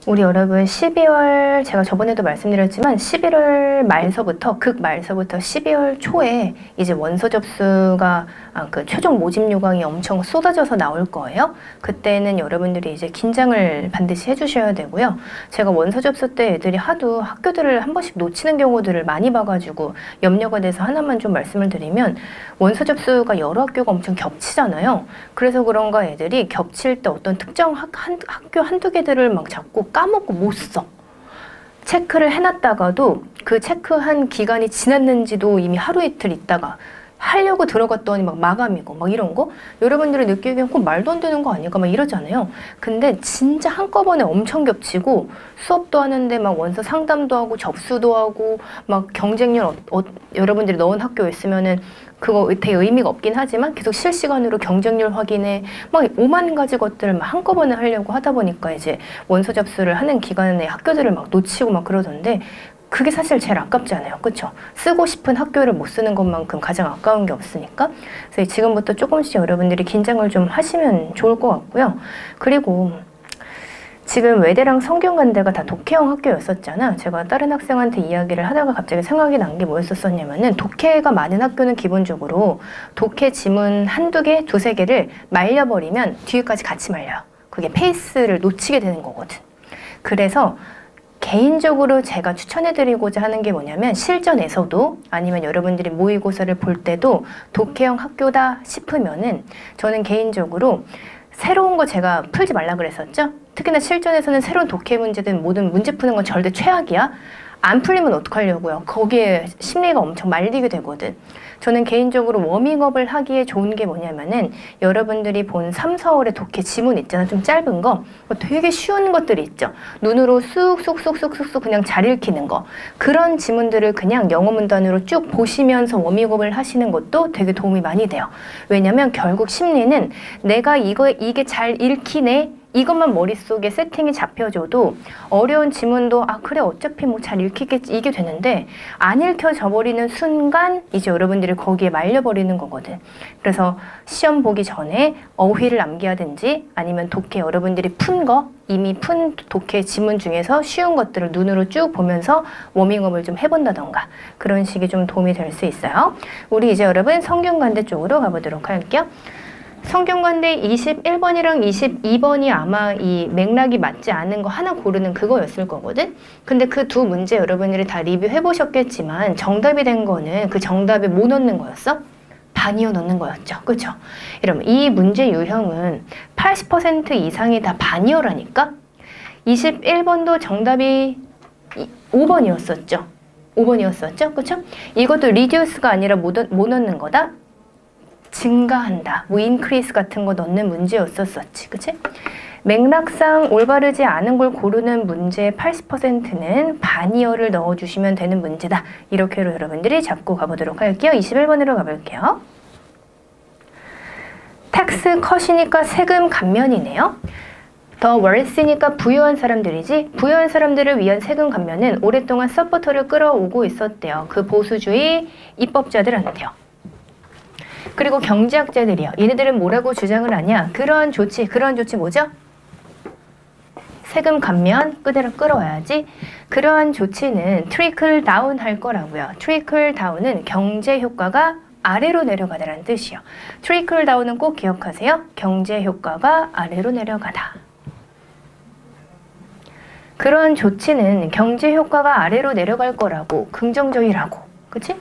우리 여러분 12월 제가 저번에도 말씀드렸지만 11월 말서부터 극말서부터 12월 초에 이제 원서 접수가 그 최종 모집 요강이 엄청 쏟아져서 나올 거예요. 그때는 여러분들이 이제 긴장을 반드시 해주셔야 되고요. 제가 원서 접수 때 애들이 하도 학교들을 한 번씩 놓치는 경우들을 많이 봐가지고 염려가 돼서 하나만 좀 말씀을 드리면 원서 접수가 여러 학교가 엄청 겹치잖아요. 그래서 그런가 애들이 겹칠 때 어떤 특정 학교 한두 개들을 막 잡고 까먹고 못 써. 체크를 해놨다가도 그 체크한 기간이 지났는지도 이미 하루 이틀 있다가 하려고 들어갔더니 막 마감이고 막 이런 거 여러분들이 느끼기엔 꼭 말도 안 되는 거 아닐까 막 이러잖아요. 근데 진짜 한꺼번에 엄청 겹치고 수업도 하는데 막 원서 상담도 하고 접수도 하고 막 경쟁률 여러분들이 넣은 학교에 있으면은 그거 되게 의미가 없긴 하지만 계속 실시간으로 경쟁률 확인에 막 5만 가지 것들을 막 한꺼번에 하려고 하다 보니까 이제 원서 접수를 하는 기간에 학교들을 막 놓치고 막 그러던데 그게 사실 제일 아깝잖아요. 그쵸? 쓰고 싶은 학교를 못 쓰는 것만큼 가장 아까운 게 없으니까. 그래서 지금부터 조금씩 여러분들이 긴장을 좀 하시면 좋을 것 같고요. 그리고 지금 외대랑 성균관대가 다 독해형 학교였었잖아. 제가 다른 학생한테 이야기를 하다가 갑자기 생각이 난 게 뭐였었냐면은 독해가 많은 학교는 기본적으로 독해 지문 한두 개, 두세 개를 말려버리면 뒤에까지 같이 말려요. 그게 페이스를 놓치게 되는 거거든. 그래서 개인적으로 제가 추천해드리고자 하는 게 뭐냐면 실전에서도 아니면 여러분들이 모의고사를 볼 때도 독해형 학교다 싶으면은 저는 개인적으로 새로운 거 제가 풀지 말라 그랬었죠? 특히나 실전에서는 새로운 독해 문제든 모든 문제 푸는 건 절대 최악이야. 안 풀리면 어떡하려고요? 거기에 심리가 엄청 말리게 되거든. 저는 개인적으로 워밍업을 하기에 좋은 게 뭐냐면은 여러분들이 본 3, 4월의 독해 지문 있잖아. 좀 짧은 거. 되게 쉬운 것들이 있죠. 눈으로 쑥쑥쑥쑥쑥쑥 그냥 잘 읽히는 거. 그런 지문들을 그냥 영어 문단으로 쭉 보시면서 워밍업을 하시는 것도 되게 도움이 많이 돼요. 왜냐면 결국 심리는 내가 이게 잘 읽히네. 이것만 머릿속에 세팅이 잡혀줘도 어려운 지문도 그래 어차피 뭐 잘 읽히겠지 이게 되는데 안 읽혀져 버리는 순간 이제 여러분들이 거기에 말려버리는 거거든. 그래서 시험 보기 전에 어휘를 암기하든지 아니면 독해 여러분들이 이미 푼 독해 지문 중에서 쉬운 것들을 눈으로 쭉 보면서 워밍업을 좀 해본다던가 그런 식이 좀 도움이 될 수 있어요. 우리 이제 여러분 성균관대 쪽으로 가보도록 할게요. 성균관대 21번이랑 22번이 아마 이 맥락이 맞지 않은 거 하나 고르는 그거였을 거거든? 근데 그 두 문제 여러분들이 다 리뷰해 보셨겠지만 정답이 된 거는 그 정답에 뭐 넣는 거였어? 반이어 넣는 거였죠. 그쵸? 이러면 이 문제 유형은 80% 이상이 다 반이어라니까? 21번도 정답이 5번이었었죠. 5번이었었죠. 그쵸? 이것도 reduce가 아니라 뭐 넣는 거다? 증가한다, 뭐 increase 같은 거 넣는 문제였었지, 그치? 맥락상 올바르지 않은 걸 고르는 문제의 80%는 반이어를 넣어주시면 되는 문제다. 이렇게로 여러분들이 잡고 가보도록 할게요. 21번으로 가볼게요. 텍스 컷이니까 세금 감면이네요. 더 월세니까 부유한 사람들이지 부유한 사람들을 위한 세금 감면은 오랫동안 서포터를 끌어오고 있었대요. 그 보수주의 입법자들한테요. 그리고 경제학자들이요. 얘네들은 뭐라고 주장을 하냐? 그러한 조치 뭐죠? 세금 감면 그대로 끌어와야지. 그러한 조치는 트리클 다운 할 거라고요. 트리클 다운은 경제 효과가 아래로 내려가다라는 뜻이요. 트리클 다운은 꼭 기억하세요. 경제 효과가 아래로 내려가다. 그러한 조치는 경제 효과가 아래로 내려갈 거라고, 긍정적이라고. 그치?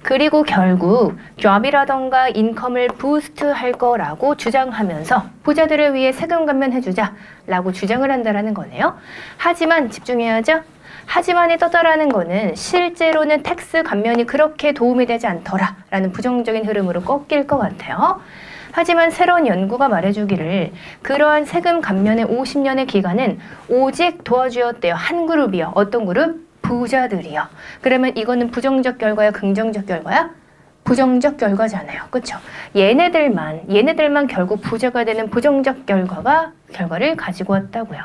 그리고 결국 job이라던가 인컴을 부스트 할 거라고 주장하면서 부자들을 위해 세금 감면해주자 라고 주장을 한다는 거네요. 하지만 집중해야죠. 하지만이 떴다라는 거는 실제로는 텍스 감면이 그렇게 도움이 되지 않더라 라는 부정적인 흐름으로 꺾일 것 같아요. 하지만 새로운 연구가 말해주기를 그러한 세금 감면의 50년의 기간은 오직 도와주었대요. 한 그룹이요. 어떤 그룹? 부자들이요. 그러면 이거는 부정적 결과야, 긍정적 결과야? 부정적 결과잖아요. 그쵸? 얘네들만 결국 부자가 되는 부정적 결과를 가지고 왔다고요.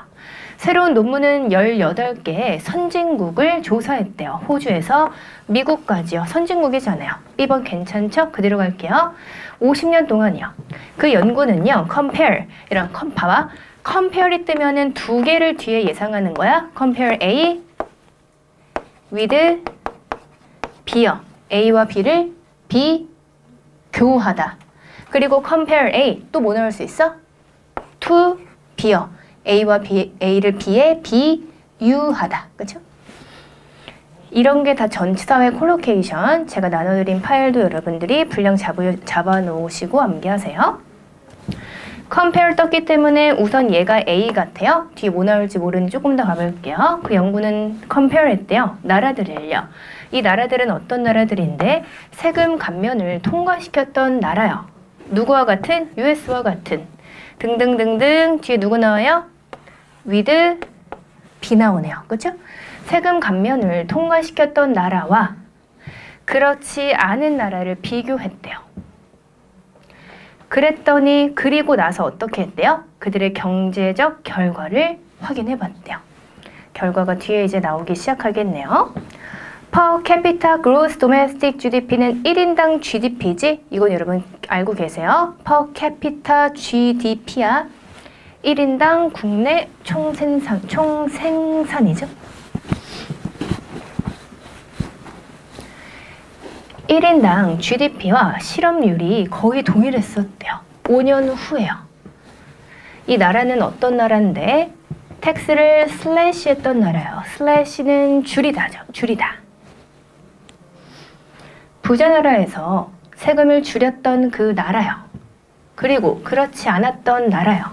새로운 논문은 18개의 선진국을 조사했대요. 호주에서 미국까지요. 선진국이잖아요. B번 괜찮죠? 그대로 갈게요. 50년 동안이요. 그 연구는요. compare, 이런 봐봐. compare이 뜨면은 두 개를 뒤에 예상하는 거야. compare A with B요. A와 B를 비교하다. 그리고 compare A 또 뭐 나올 수 있어? to B요. A를 B에 비유하다. 그쵸? 이런 게 다 전치사의 콜로케이션. 제가 나눠드린 파일도 여러분들이 분량 잡아 놓으시고 암기하세요. compare 떴기 때문에 우선 얘가 A 같아요. 뒤에 뭐 나올지 모르니 조금 더 가볼게요. 그 연구는 compare 했대요. 나라들을요. 이 나라들은 어떤 나라들인데 세금 감면을 통과시켰던 나라요. 누구와 같은? US와 같은. 등등등등. 뒤에 누구 나와요? with B 나오네요. 그쵸? 세금 감면을 통과시켰던 나라와 그렇지 않은 나라를 비교했대요. 그랬더니 그리고 나서 어떻게 했대요? 그들의 경제적 결과를 확인해 봤대요. 결과가 뒤에 이제 나오기 시작하겠네요. Per capita gross domestic GDP는 1인당 GDP지? 이건 여러분 알고 계세요? Per capita GDP야. 1인당 국내 총생산이죠. 1인당 GDP와 실업률이 거의 동일했었대요. 5년 후에요. 이 나라는 어떤 나라인데 텍스를 슬래시 했던 나라예요. 슬래시는 줄이다죠. 줄이다. 부자 나라에서 세금을 줄였던 그 나라요. 그리고 그렇지 않았던 나라요.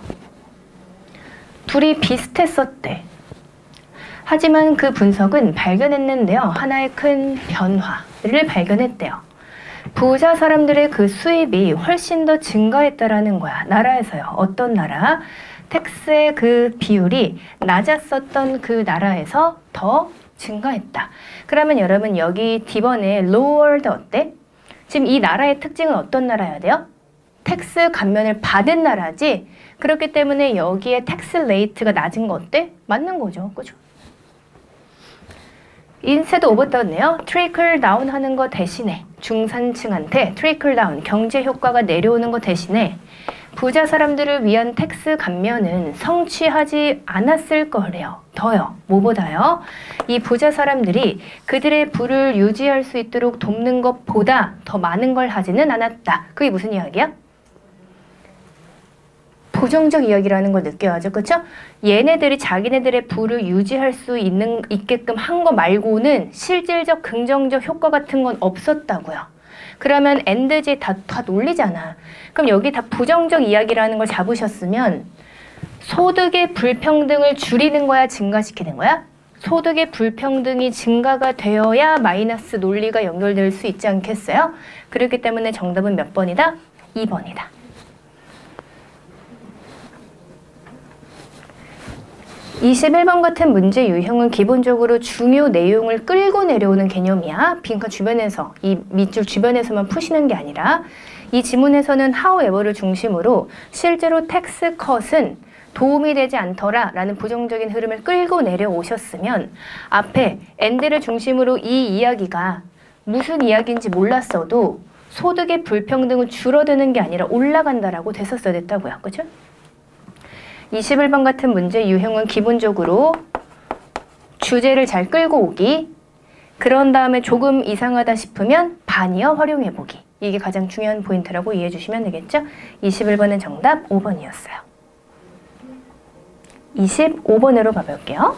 둘이 비슷했었대. 하지만 그 분석은 발견했는데요. 하나의 큰 변화를 발견했대요. 부자 사람들의 그 수입이 훨씬 더 증가했다라는 거야. 나라에서요. 어떤 나라? 텍스의 그 비율이 낮았었던 그 나라에서 더 증가했다. 그러면 여러분 여기 D번에 lowered 어때? 지금 이 나라의 특징은 어떤 나라여야 돼요? 텍스 감면을 받은 나라지. 그렇기 때문에 여기에 텍스 레이트가 낮은 거 어때? 맞는 거죠. 그죠? 인쇄도 오버떴네요. 트리클 다운 하는 거 대신에 중산층한테 트리클 다운 경제 효과가 내려오는 거 대신에 부자 사람들을 위한 텍스 감면은 성취하지 않았을 거래요. 더요. 뭐보다요? 이 부자 사람들이 그들의 부를 유지할 수 있도록 돕는 것보다 더 많은 걸 하지는 않았다. 그게 무슨 이야기야? 부정적 이야기라는 걸 느껴야죠. 그쵸? 얘네들이 자기네들의 부를 유지할 수 있게끔 한 거 말고는 실질적 긍정적 효과 같은 건 없었다고요. 그러면 엔드지 다 놀리잖아. 그럼 여기 다 부정적 이야기라는 걸 잡으셨으면 소득의 불평등을 줄이는 거야, 증가시키는 거야? 소득의 불평등이 증가가 되어야 마이너스 논리가 연결될 수 있지 않겠어요? 그렇기 때문에 정답은 몇 번이다? 2번이다. 21번 같은 문제 유형은 기본적으로 중요 내용을 끌고 내려오는 개념이야. 빈칸 주변에서, 이 밑줄 주변에서만 푸시는 게 아니라 이 지문에서는 however를 중심으로 실제로 텍스 컷은 도움이 되지 않더라 라는 부정적인 흐름을 끌고 내려오셨으면 앞에 and를 중심으로 이 이야기가 무슨 이야기인지 몰랐어도 소득의 불평등은 줄어드는 게 아니라 올라간다라고 됐었어야 됐다고요. 그죠? 21번 같은 문제 유형은 기본적으로 주제를 잘 끌고 오기, 그런 다음에 조금 이상하다 싶으면 반이어 활용해보기. 이게 가장 중요한 포인트라고 이해해 주시면 되겠죠? 21번은 정답 5번이었어요. 25번으로 가볼게요.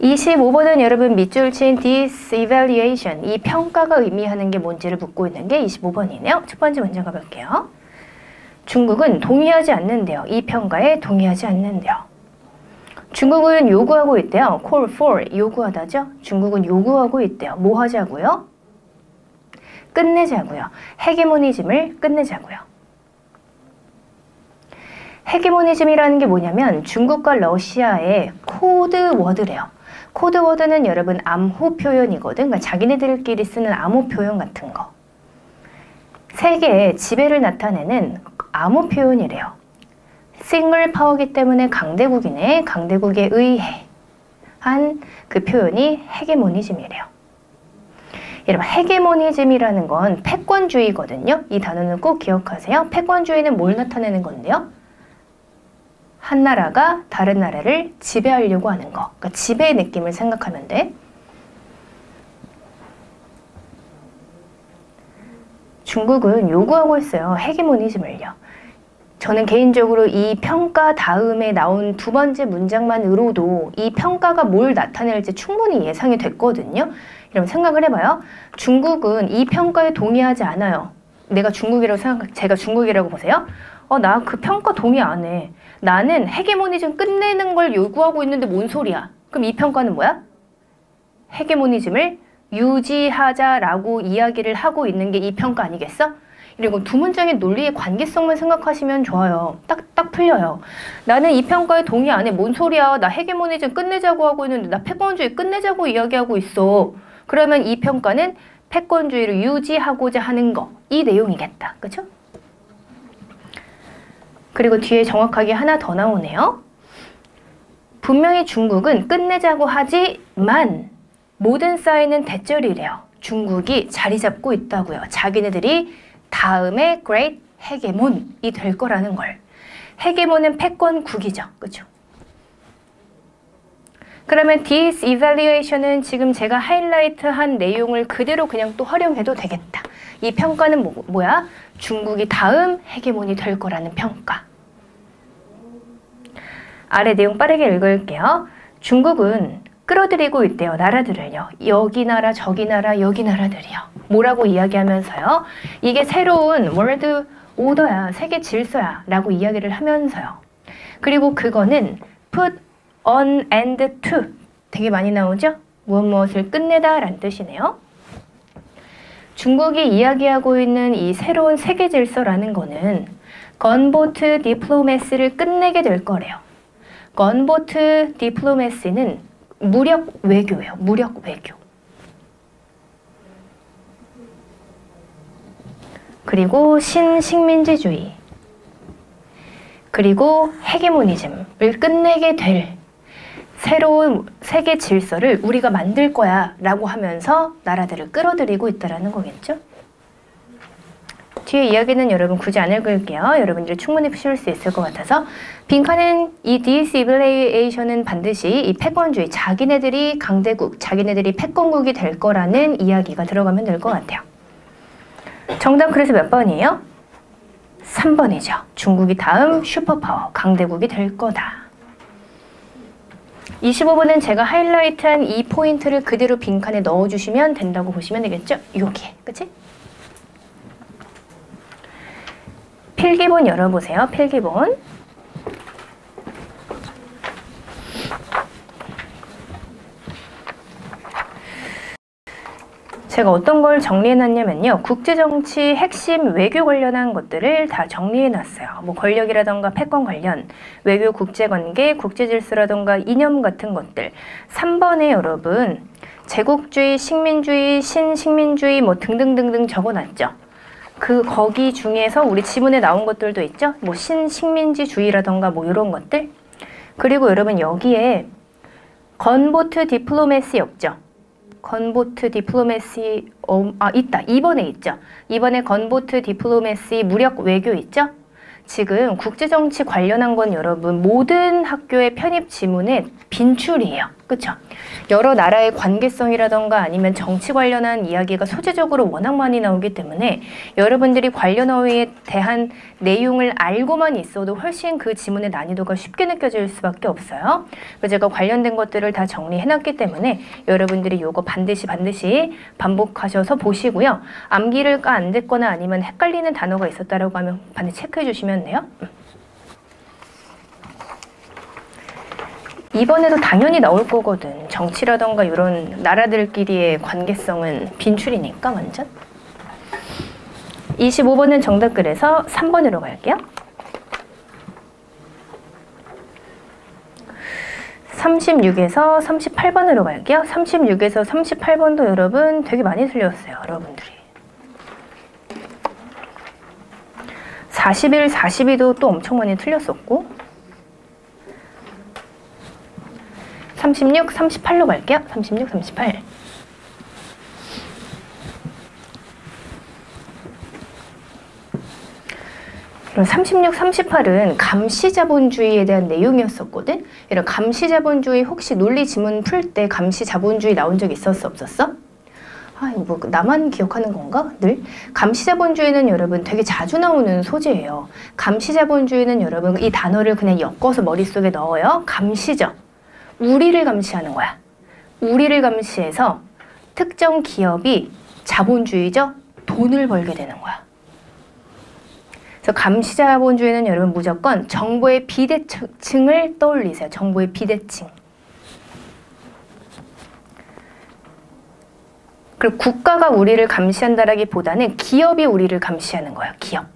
25번은 여러분 밑줄 친 this evaluation, 이 평가가 의미하는 게 뭔지를 묻고 있는 게 25번이네요. 첫 번째 문제 가볼게요. 중국은 동의하지 않는데요. 이 평가에 동의하지 않는데요. 중국은 요구하고 있대요. call for, 요구하다죠. 중국은 요구하고 있대요. 뭐 하자고요? 끝내자고요. 헤게모니즘을 끝내자고요. 헤게모니즘이라는 게 뭐냐면 중국과 러시아의 코드워드래요. 코드워드는 여러분 암호 표현이거든. 그러니까 자기네들끼리 쓰는 암호 표현 같은 거. 세계의 지배를 나타내는 암호 표현이래요. 싱글 파워기 때문에 강대국이네. 강대국에 의해 한 그 표현이 헤게모니즘이래요. 여러분 헤게모니즘이라는 건 패권주의거든요. 이 단어는 꼭 기억하세요. 패권주의는 뭘 나타내는 건데요? 한 나라가 다른 나라를 지배하려고 하는 거. 그러니까 지배의 느낌을 생각하면 돼. 중국은 요구하고 있어요. 헤게모니즘을요. 저는 개인적으로 이 평가 다음에 나온 두 번째 문장만으로도 이 평가가 뭘 나타낼지 충분히 예상이 됐거든요. 여러분 생각을 해봐요. 중국은 이 평가에 동의하지 않아요. 내가 중국이라고 제가 중국이라고 보세요. 나 그 평가 동의 안 해. 나는 헤게모니즘 끝내는 걸 요구하고 있는데 뭔 소리야. 그럼 이 평가는 뭐야? 헤게모니즘을 유지하자라고 이야기를 하고 있는 게 이 평가 아니겠어? 그리고 두 문장의 논리의 관계성만 생각하시면 좋아요. 딱 풀려요. 나는 이 평가에 동의 안 해. 뭔 소리야. 나 헤게모니즘 끝내자고 하고 있는데 나 패권주의 끝내자고 이야기하고 있어. 그러면 이 평가는 패권주의를 유지하고자 하는 거. 이 내용이겠다. 그죠? 그리고 뒤에 정확하게 하나 더 나오네요. 분명히 중국은 끝내자고 하지만 모든 사인은 대절이래요. 중국이 자리 잡고 있다고요. 자기네들이 다음에 Great 헤게몬이 될 거라는 걸. 헤게몬은 패권국이죠. 그죠? 그러면 this evaluation은 지금 제가 하이라이트한 내용을 그대로 그냥 또 활용해도 되겠다. 이 평가는 뭐야? 중국이 다음 헤게몬이 될 거라는 평가. 아래 내용 빠르게 읽을게요. 중국은 끌어들이고 있대요. 나라들을요. 여기 나라, 저기 나라, 여기 나라들이요. 뭐라고 이야기하면서요. 이게 새로운 월드 오더야, 세계 질서야 라고 이야기를 하면서요. 그리고 그거는 put an end to 되게 많이 나오죠? 무엇을 끝내다 라는 뜻이네요. 중국이 이야기하고 있는 이 새로운 세계 질서라는 거는 건보트 디플로메시를 끝내게 될 거래요. 건보트 디플로메시는 무력 외교예요. 무력 외교. 그리고 신식민지주의. 그리고 헤게모니즘을 끝내게 될 새로운 세계 질서를 우리가 만들 거야 라고 하면서 나라들을 끌어들이고 있다는 거겠죠? 뒤에 이야기는 여러분 굳이 안 읽을게요. 여러분들이 충분히 푸실 수 있을 것 같아서 빈칸은 이 디시빌레이션은 반드시 이 패권주의, 자기네들이 강대국, 자기네들이 패권국이 될 거라는 이야기가 들어가면 될 것 같아요. 정답 그래서 몇 번이에요? 3번이죠. 중국이 다음 슈퍼파워, 강대국이 될 거다. 25번은 제가 하이라이트한 이 포인트를 그대로 빈칸에 넣어주시면 된다고 보시면 되겠죠? 여기에, 그치? 필기본 열어보세요. 필기본. 제가 어떤 걸 정리해놨냐면요. 국제정치 핵심 외교 관련한 것들을 다 정리해놨어요. 뭐 권력이라던가 패권 관련, 외교 국제관계, 국제질서라던가 이념 같은 것들. 3번에 여러분 제국주의, 식민주의, 신식민주의 뭐 등등등등 적어놨죠. 거기 중에서 우리 지문에 나온 것들도 있죠. 뭐 신식민지주의라던가 뭐 이런 것들. 그리고 여러분 여기에 건보트 디플로메시 없죠. 건보트 디플로메시 있다. 2번에 있죠. 2번에 건보트 디플로메시 무력 외교 있죠. 지금 국제정치 관련한 건 여러분 모든 학교의 편입 지문에 빈출이에요. 그쵸? 여러 나라의 관계성이라던가 아니면 정치 관련한 이야기가 소재적으로 워낙 많이 나오기 때문에 여러분들이 관련어에 대한 내용을 알고만 있어도 훨씬 그 지문의 난이도가 쉽게 느껴질 수밖에 없어요. 그래서 제가 관련된 것들을 다 정리해놨기 때문에 여러분들이 요거 반드시 반복하셔서 보시고요. 암기를 안 됐거나 아니면 헷갈리는 단어가 있었다라고 하면 반드시 체크해 주시면 돼요. 이번에도 당연히 나올 거거든. 정치라던가 이런 나라들끼리의 관계성은 빈출이니까 완전. 25번은 정답 그래서 3번으로 갈게요. 36에서 38번으로 갈게요. 36에서 38번도 여러분 되게 많이 틀렸어요. 여러분들이. 41, 42도 또 엄청 많이 틀렸었고 36, 38로 갈게요. 36, 38. 그럼 36, 38은 감시자본주의에 대한 내용이었었거든? 이런 감시자본주의 혹시 논리 지문 풀 때 감시자본주의 나온 적 있었어, 없었어? 아, 이거 뭐 나만 기억하는 건가? 늘? 감시자본주의는 여러분 되게 자주 나오는 소재예요. 감시자본주의는 여러분 이 단어를 그냥 엮어서 머릿속에 넣어요. 감시죠. 우리를 감시하는 거야. 우리를 감시해서 특정 기업이 자본주의죠? 돈을 벌게 되는 거야. 그래서 감시자본주의는 여러분 무조건 정보의 비대칭을 떠올리세요. 정보의 비대칭. 그리고 국가가 우리를 감시한다라기보다는 기업이 우리를 감시하는 거예요. 기업.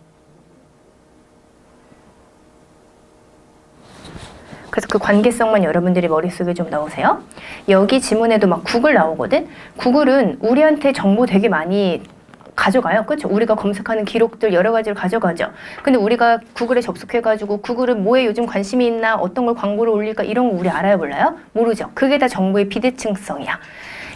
그래서 그 관계성만 여러분들이 머릿속에 좀 넣으세요. 여기 지문에도 막 구글 나오거든? 구글은 우리한테 정보 되게 많이 가져가요. 그렇죠? 우리가 검색하는 기록들 여러 가지를 가져가죠. 근데 우리가 구글에 접속해가지고 구글은 뭐에 요즘 관심이 있나, 어떤 걸 광고를 올릴까 이런 거 우리 알아요, 몰라요? 모르죠. 그게 다 정보의 비대칭성이야.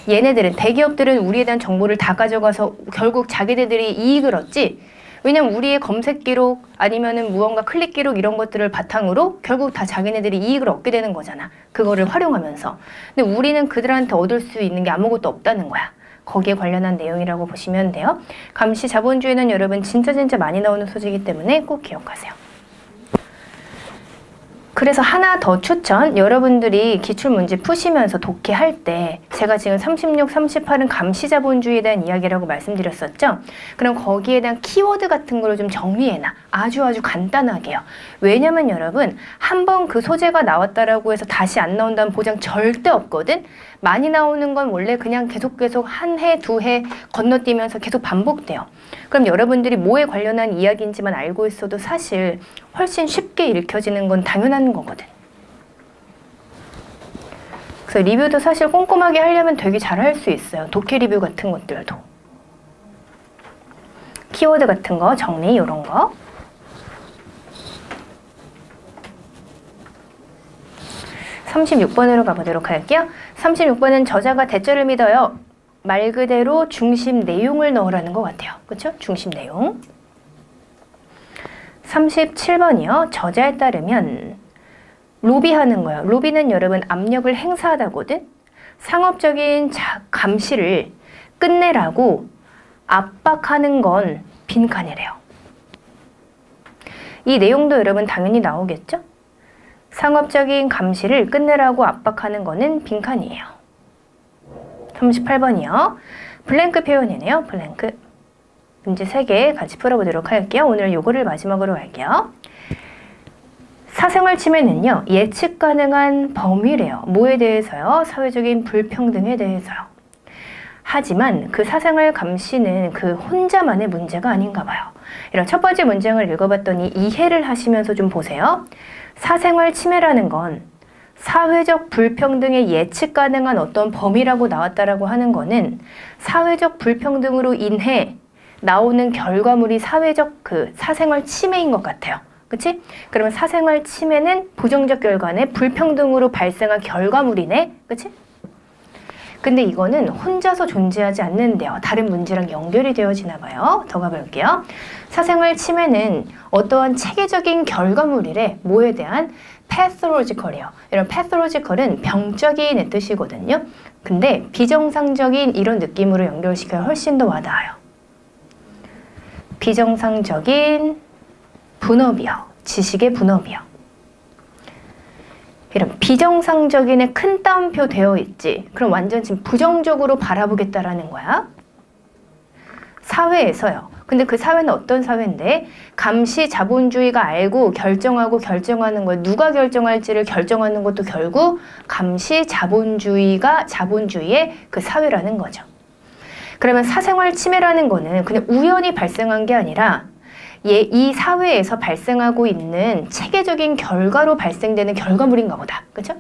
얘네들은, 대기업들은 우리에 대한 정보를 다 가져가서 결국 자기네들이 이익을 얻지. 왜냐면 우리의 검색 기록 아니면은 무언가 클릭 기록 이런 것들을 바탕으로 결국 다 자기네들이 이익을 얻게 되는 거잖아. 그거를 활용하면서. 근데 우리는 그들한테 얻을 수 있는 게 아무것도 없다는 거야. 거기에 관련한 내용이라고 보시면 돼요. 감시 자본주의는 여러분 진짜 많이 나오는 소재이기 때문에 꼭 기억하세요. 그래서 하나 더 추천, 여러분들이 기출문제 푸시면서 독해할 때 제가 지금 36, 38은 감시자본주의에 대한 이야기라고 말씀드렸었죠? 그럼 거기에 대한 키워드 같은 걸 좀 정리해놔. 아주 간단하게요. 왜냐면 여러분 한 번 그 소재가 나왔다라고 해서 다시 안 나온다는 보장 절대 없거든? 많이 나오는 건 원래 그냥 계속 한 해, 두 해 건너뛰면서 계속 반복돼요. 그럼 여러분들이 뭐에 관련한 이야기인지만 알고 있어도 사실 훨씬 쉽게 읽혀지는 건 당연한 거거든. 그래서 리뷰도 사실 꼼꼼하게 하려면 되게 잘 할 수 있어요. 독해 리뷰 같은 것들도. 키워드 같은 거 정리 이런 거. (36번으로) 가보도록 할게요. 36번은 저자가 대절을 믿어요. 말 그대로 중심 내용을 넣으라는 것 같아요. 그렇죠? 중심 내용. 37번이요. 저자에 따르면 로비하는 거예요. 로비는 여러분 압력을 행사하다거든. 상업적인 감시를 끝내라고 압박하는 건 빈칸이래요. 이 내용도 여러분 당연히 나오겠죠? 상업적인 감시를 끝내라고 압박하는 거는 빈칸이에요. 38번이요. 블랭크 표현이네요. 블랭크. 문제 3개 같이 풀어보도록 할게요. 오늘 요거를 마지막으로 할게요. 사생활 침해는요. 예측 가능한 범위래요. 뭐에 대해서요? 사회적인 불평등에 대해서요. 하지만 그 사생활 감시는 그 혼자만의 문제가 아닌가 봐요. 이런 첫 번째 문장을 읽어봤더니 이해를 하시면서 좀 보세요. 사생활 침해라는 건 사회적 불평등의 예측 가능한 어떤 범위라고 나왔다라고 하는 거는 사회적 불평등으로 인해 나오는 결과물이 사회적 사생활 침해인 것 같아요. 그치? 그러면 사생활 침해는 부정적 결과네, 불평등으로 발생한 결과물이네. 그치? 근데 이거는 혼자서 존재하지 않는데요. 다른 문제랑 연결이 되어지나 봐요. 더 가볼게요. 사생활 침해는 어떠한 체계적인 결과물이래. 뭐에 대한? pathological이요. 이런 pathological은 병적인 뜻이거든요. 근데 비정상적인 이런 느낌으로 연결시켜야 훨씬 더 와닿아요. 비정상적인 분업이요. 지식의 분업이요. 이런 비정상적인에 큰 따옴표 되어 있지. 그럼 완전 지금 부정적으로 바라보겠다라는 거야. 사회에서요. 근데 그 사회는 어떤 사회인데? 감시 자본주의가 알고 결정하고 결정하는 걸 누가 결정할지를 결정하는 것도 결국 감시 자본주의가 자본주의의 그 사회라는 거죠. 그러면 사생활 침해라는 거는 그냥 우연히 발생한 게 아니라 이 사회에서 발생하고 있는 체계적인 결과로 발생되는 결과물인가 보다. 그죠?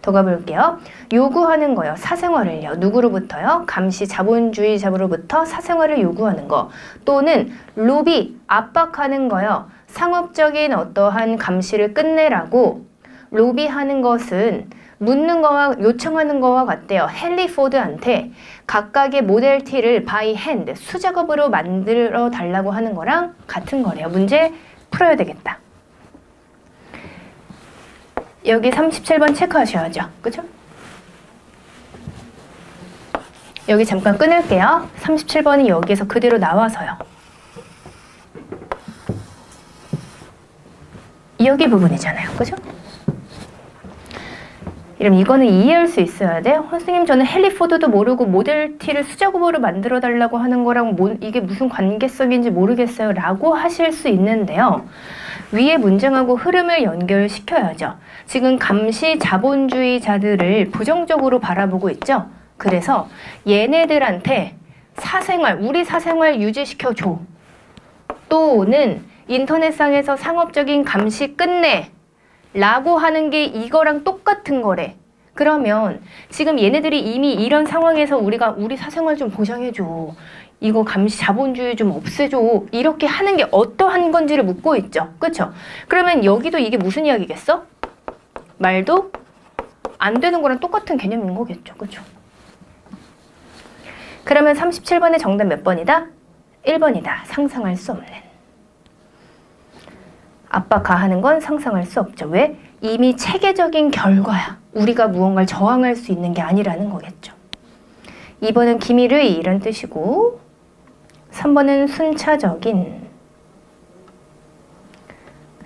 더 가볼게요. 요구하는 거요. 사생활을요. 누구로부터요? 감시 자본주의자로부터 사생활을 요구하는 거. 또는 로비, 압박하는 거요. 상업적인 어떠한 감시를 끝내라고 로비하는 것은 묻는 거와 요청하는 거와 같대요. 헨리 포드한테 각각의 모델 T를 by hand, 수작업으로 만들어 달라고 하는 거랑 같은 거래요. 문제 풀어야 되겠다. 여기 37번 체크하셔야죠. 그죠? 여기 잠깐 끊을게요. 37번이 여기에서 그대로 나와서요. 여기 부분이잖아요. 그죠? 이러면 이거는 이해할 수 있어야 돼요. 선생님 저는 헨리 포드도 모르고 모델 T를 수작업으로 만들어 달라고 하는 거랑 이게 무슨 관계성인지 모르겠어요 라고 하실 수 있는데요. 위에 문장하고 흐름을 연결시켜야죠. 지금 감시 자본주의자들을 부정적으로 바라보고 있죠. 그래서 얘네들한테 사생활, 우리 사생활 유지시켜줘. 또는 인터넷상에서 상업적인 감시 끝내 라고 하는 게 이거랑 똑같은 거래. 그러면 지금 얘네들이 이미 이런 상황에서 우리가 우리 사생활 좀 보장해줘. 이거 감시 자본주의 좀 없애줘. 이렇게 하는 게 어떠한 건지를 묻고 있죠. 그쵸? 그러면 여기도 이게 무슨 이야기겠어? 말도 안 되는 거랑 똑같은 개념인 거겠죠. 그쵸? 그러면 37번의 정답 몇 번이다? 1번이다. 상상할 수 없는. 아빠 가하는 건 상상할 수 없죠. 왜? 이미 체계적인 결과야. 우리가 무언가를 저항할 수 있는 게 아니라는 거겠죠. 2번은 기밀의 이런 뜻이고 3번은 순차적인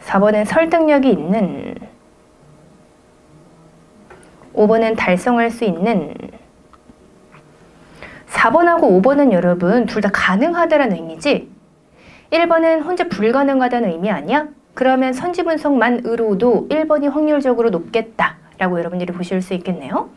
4번은 설득력이 있는 5번은 달성할 수 있는 4번하고 5번은 여러분 둘 다 가능하다는 의미지 1번은 혼자 불가능하다는 의미 아니야? 그러면 선지분석만으로도 1번이 확률적으로 높겠다라고 여러분들이 보실 수 있겠네요.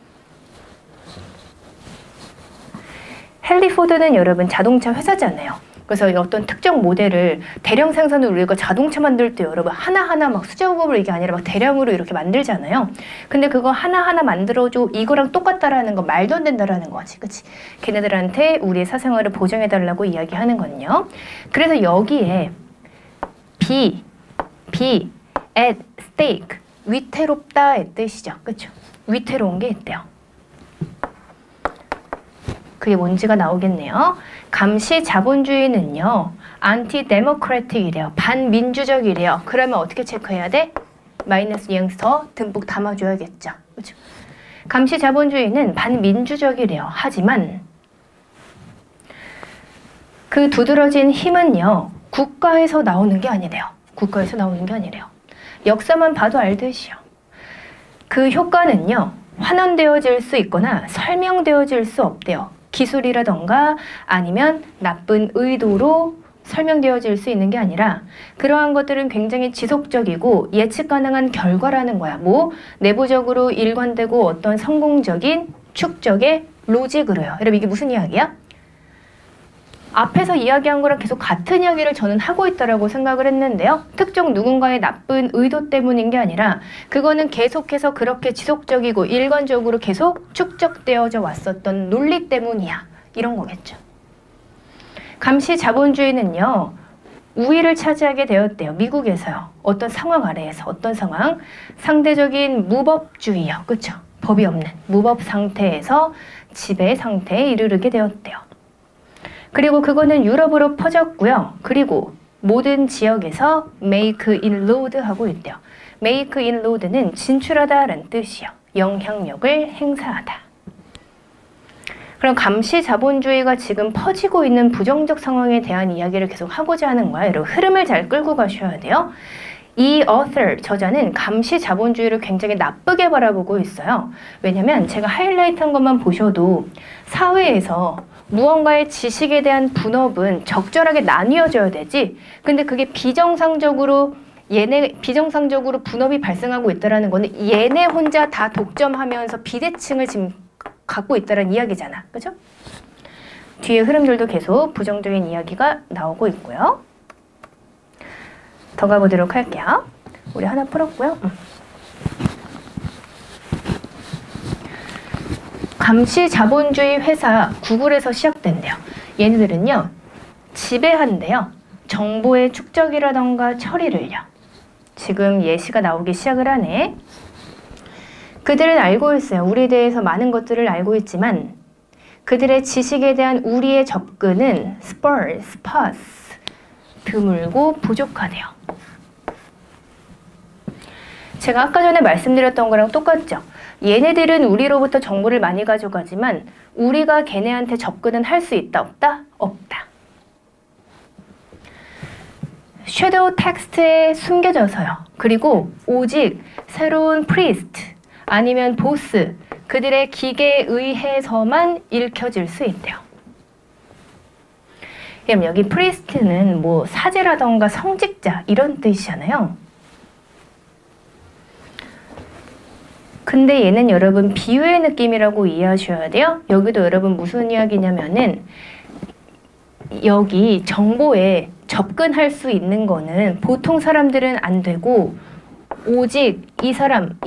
헨리 포드는 여러분 자동차 회사잖아요. 그래서 어떤 특정 모델을 대량 생산으로 우리가 자동차 만들 때 여러분 하나하나 막 수작업으로 이게 아니라 막 대량으로 이렇게 만들잖아요. 근데 그거 하나하나 만들어줘 이거랑 똑같다라는 거 말도 안 된다라는 거지. 그치? 걔네들한테 우리의 사생활을 보장해달라고 이야기하는 건요. 그래서 여기에 at stake 위태롭다의 뜻이죠. 그쵸? 위태로운 게 있대요. 그게 뭔지가 나오겠네요. 감시 자본주의는요. 안티데모크래틱이래요. 반민주적이래요. 그러면 어떻게 체크해야 돼? 마이너스 뉘앙스 더 듬뿍 담아줘야겠죠. 그렇죠? 감시 자본주의는 반민주적이래요. 하지만 그 두드러진 힘은요. 국가에서 나오는 게 아니래요. 국가에서 나오는 게 아니래요. 역사만 봐도 알듯이요. 그 효과는요. 환원되어질 수 있거나 설명되어질 수 없대요. 기술이라던가 아니면 나쁜 의도로 설명되어질 수 있는 게 아니라 그러한 것들은 굉장히 지속적이고 예측 가능한 결과라는 거야. 뭐 내부적으로 일관되고 어떤 성공적인 축적의 로직으로요. 여러분 이게 무슨 이야기야? 앞에서 이야기한 거랑 계속 같은 이야기를 저는 하고 있다라고 생각을 했는데요. 특정 누군가의 나쁜 의도 때문인 게 아니라 그거는 계속해서 그렇게 지속적이고 일관적으로 계속 축적되어져 왔었던 논리 때문이야. 이런 거겠죠. 감시 자본주의는요. 우위를 차지하게 되었대요. 미국에서요. 어떤 상황 아래에서 어떤 상황? 상대적인 무법주의요. 그렇죠? 법이 없는 무법 상태에서 지배 상태에 이르게 되었대요. 그리고 그거는 유럽으로 퍼졌고요. 그리고 모든 지역에서 make inroad 하고 있대요. make inroad는 진출하다라는 뜻이요. 영향력을 행사하다. 그럼 감시 자본주의가 지금 퍼지고 있는 부정적 상황에 대한 이야기를 계속 하고자 하는 거야. 여러분 흐름을 잘 끌고 가셔야 돼요. 이 author, 저자는 감시 자본주의를 굉장히 나쁘게 바라보고 있어요. 왜냐면 제가 하이라이트한 것만 보셔도 사회에서 무언가의 지식에 대한 분업은 적절하게 나뉘어져야 되지. 근데 그게 비정상적으로 분업이 발생하고 있다는 거는 얘네 혼자 다 독점하면서 비대칭을 지금 갖고 있다는 이야기잖아. 그죠? 뒤에 흐름들도 계속 부정적인 이야기가 나오고 있고요. 더 가보도록 할게요. 우리 하나 풀었고요. 감시 자본주의 회사 구글에서 시작된대요. 얘네들은요. 지배한대요. 정보의 축적이라던가 처리를요. 지금 예시가 나오기 시작을 하네. 그들은 알고 있어요. 우리에 대해서 많은 것들을 알고 있지만 그들의 지식에 대한 우리의 접근은 스퍼스, 드물고 부족하대요. 제가 아까 전에 말씀드렸던 거랑 똑같죠. 얘네들은 우리로부터 정보를 많이 가져가지만 우리가 걔네한테 접근은 할 수 있다, 없다? 없다. 섀도우 텍스트에 숨겨져서요. 그리고 오직 새로운 프리스트 아니면 보스 그들의 기계에 의해서만 읽혀질 수 있대요. 그럼 여기 프리스트는 뭐 사제라던가 성직자 이런 뜻이잖아요. 근데 얘는 여러분 비유의 느낌이라고 이해하셔야 돼요. 여기도 여러분 무슨 이야기냐면은 여기 정보에 접근할 수 있는 거는 보통 사람들은 안 되고 오직 이 사람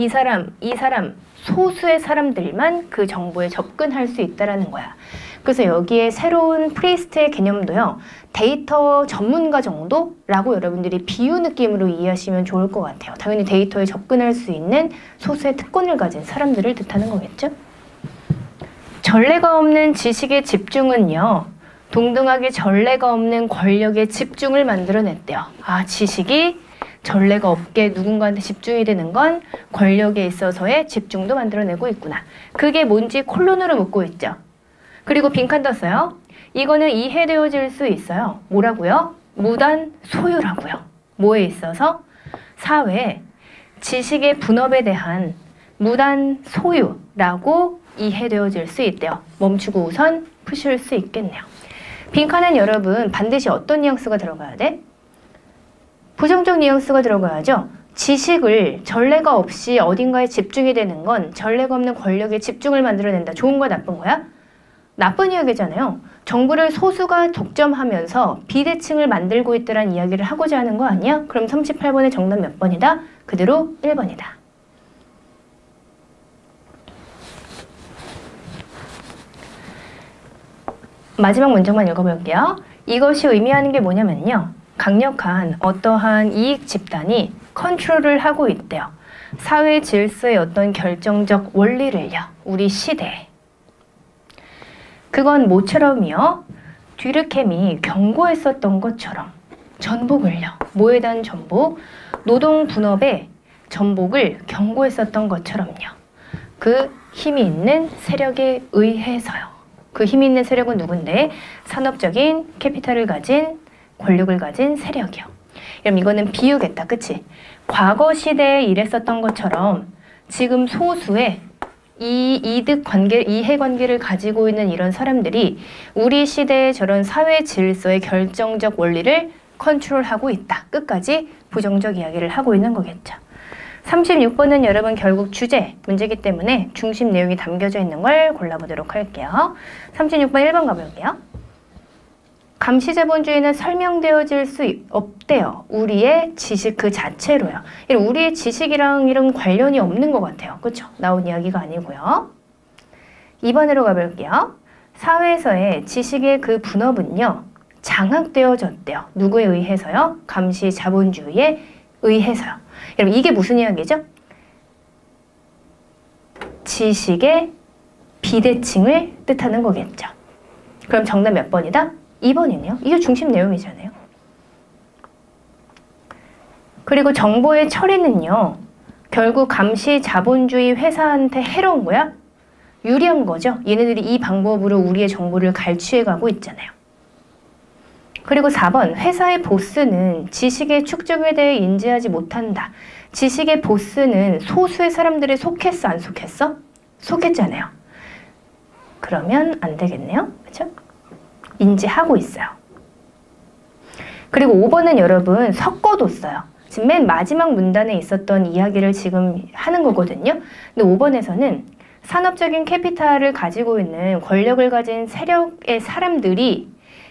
소수의 사람들만 그 정보에 접근할 수 있다라는 거야. 그래서 여기에 새로운 프리스트의 개념도요. 데이터 전문가 정도라고 여러분들이 비유 느낌으로 이해하시면 좋을 것 같아요. 당연히 데이터에 접근할 수 있는 소수의 특권을 가진 사람들을 뜻하는 거겠죠. 전례가 없는 지식의 집중은요. 동등하게 전례가 없는 권력의 집중을 만들어냈대요. 아, 지식이 전례가 없게 누군가한테 집중이 되는 건 권력에 있어서의 집중도 만들어내고 있구나. 그게 뭔지 콜론으로 묻고 있죠. 그리고 빈칸 떴어요. 이거는 이해되어질 수 있어요. 뭐라고요? 무단 소유라고요. 뭐에 있어서? 사회, 지식의 분업에 대한 무단 소유라고 이해되어질 수 있대요. 멈추고 우선 푸실 수 있겠네요. 빈칸엔 여러분 반드시 어떤 뉘앙스가 들어가야 돼? 부정적 뉘앙스가 들어가야죠. 지식을 전례가 없이 어딘가에 집중이 되는 건 전례가 없는 권력에 집중을 만들어낸다. 좋은 거야, 나쁜 거야? 나쁜 이야기잖아요. 정보를 소수가 독점하면서 비대칭을 만들고 있다는 이야기를 하고자 하는 거 아니야? 그럼 38번의 정답 몇 번이다? 그대로 1번이다. 마지막 문장만 읽어볼게요. 이것이 의미하는 게 뭐냐면요. 강력한 어떠한 이익 집단이 컨트롤을 하고 있대요. 사회 질서의 어떤 결정적 원리를요. 우리 시대에. 그건 뭐처럼이요? 듀르켐이 경고했었던 것처럼 전복을요. 뭐에 대한 전복? 노동 분업의 전복을 경고했었던 것처럼요. 그 힘이 있는 세력에 의해서요. 그 힘이 있는 세력은 누군데? 산업적인 캐피탈을 가진 권력을 가진 세력이요. 그럼 이거는 비유겠다. 그치? 과거 시대에 이랬었던 것처럼 지금 소수의 이 이득 관계, 이해관계를 가지고 있는 이런 사람들이 우리 시대의 저런 사회 질서의 결정적 원리를 컨트롤하고 있다. 끝까지 부정적 이야기를 하고 있는 거겠죠. 36번은 여러분 결국 주제 문제이기 때문에 중심 내용이 담겨져 있는 걸 골라보도록 할게요. 36번 1번 가볼게요. 감시자본주의는 설명되어질 수 없대요. 우리의 지식 그 자체로요. 우리의 지식이랑 이런 관련이 없는 것 같아요. 그렇죠? 나온 이야기가 아니고요. 2번으로 가볼게요. 사회에서의 지식의 그 분업은요. 장악되어졌대요. 누구에 의해서요? 감시자본주의에 의해서요. 여러분 이게 무슨 이야기죠? 지식의 비대칭을 뜻하는 거겠죠. 그럼 정답 몇 번이다? 2번이네요. 이게 중심 내용이잖아요. 그리고 정보의 처리는요. 결국 감시 자본주의 회사한테 해로운 거야? 유리한 거죠. 얘네들이 이 방법으로 우리의 정보를 갈취해가고 있잖아요. 그리고 4번 회사의 보스는 지식의 축적에 대해 인지하지 못한다. 지식의 보스는 소수의 사람들에 속했어? 안 속했어? 속했잖아요. 그러면 안 되겠네요. 그렇죠? 인지하고 있어요. 그리고 5번은 여러분 섞어뒀어요. 지금 맨 마지막 문단에 있었던 이야기를 지금 하는 거거든요. 근데 5번에서는 산업적인 캐피탈을 가지고 있는 권력을 가진 세력의 사람들이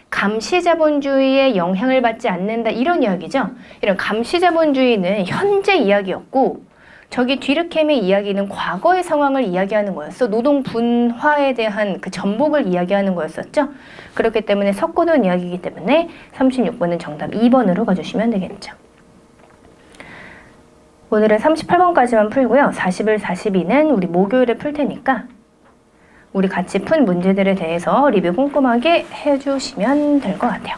감시자본주의의 영향을 받지 않는다 이런 이야기죠. 이런 감시자본주의는 현재 이야기였고 저기 듀르켐의 이야기는 과거의 상황을 이야기하는 거였어. 노동 분화에 대한 그 전복을 이야기하는 거였었죠. 그렇기 때문에 섞어놓은 이야기이기 때문에 36번은 정답 2번으로 가주시면 되겠죠. 오늘은 38번까지만 풀고요. 41, 42는 우리 목요일에 풀 테니까 우리 같이 푼 문제들에 대해서 리뷰 꼼꼼하게 해주시면 될 것 같아요.